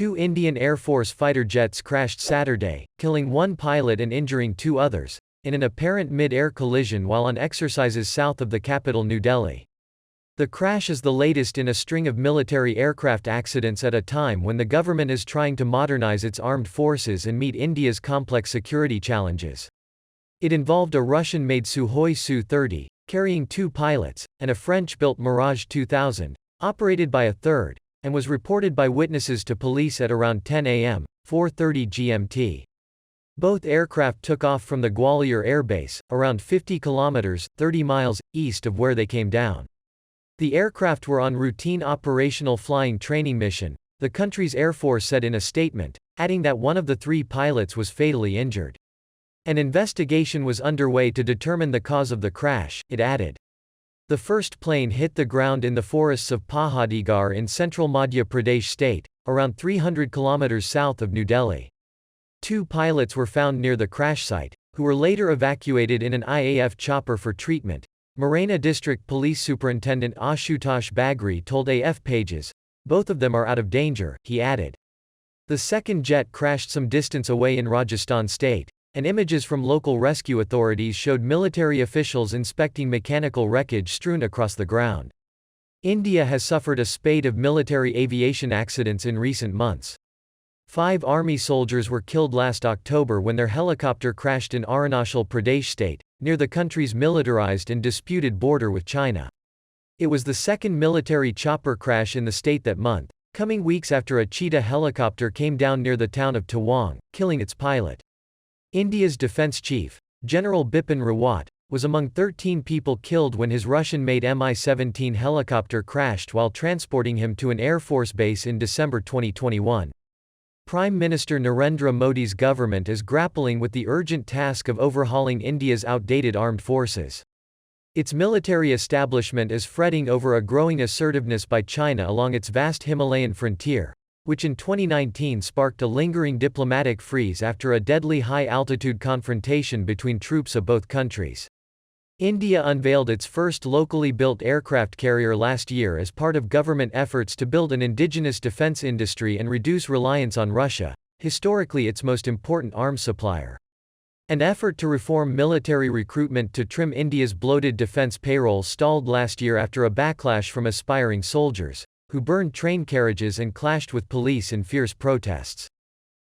Two Indian Air Force fighter jets crashed Saturday, killing one pilot and injuring two others, in an apparent mid-air collision while on exercises south of the capital New Delhi. The crash is the latest in a string of military aircraft accidents at a time when the government is trying to modernize its armed forces and meet India's complex security challenges. It involved a Russian-made Sukhoi Su 30, carrying two pilots, and a French-built Mirage 2000, operated by a third, and was reported by witnesses to police at around 10 a.m., 4:30 GMT. Both aircraft took off from the Gwalior airbase, around 50 kilometers, 30 miles, east of where they came down. The aircraft were on routine operational flying training mission, the country's Air Force said in a statement, adding that one of the three pilots was fatally injured. An investigation was underway to determine the cause of the crash, it added. The first plane hit the ground in the forests of Pahadigarh in central Madhya Pradesh state, around 300 kilometers south of New Delhi. Two pilots were found near the crash site, who were later evacuated in an IAF chopper for treatment, Morena District Police Superintendent Ashutosh Bagri told AF Pages. Both of them are out of danger, he added. The second jet crashed some distance away in Rajasthan state, and images from local rescue authorities showed military officials inspecting mechanical wreckage strewn across the ground. India has suffered a spate of military aviation accidents in recent months. 5 army soldiers were killed last October when their helicopter crashed in Arunachal Pradesh state, near the country's militarized and disputed border with China. It was the second military chopper crash in the state that month, coming weeks after a Cheetah helicopter came down near the town of Tawang, killing its pilot. India's defense chief, General Bipin Rawat, was among 13 people killed when his Russian-made Mi-17 helicopter crashed while transporting him to an Air Force base in December 2021. Prime Minister Narendra Modi's government is grappling with the urgent task of overhauling India's outdated armed forces. Its military establishment is fretting over a growing assertiveness by China along its vast Himalayan frontier, which in 2019 sparked a lingering diplomatic freeze after a deadly high-altitude confrontation between troops of both countries. India unveiled its first locally built aircraft carrier last year as part of government efforts to build an indigenous defense industry and reduce reliance on Russia, historically its most important arms supplier. An effort to reform military recruitment to trim India's bloated defense payroll stalled last year after a backlash from aspiring soldiers, who burned train carriages and clashed with police in fierce protests.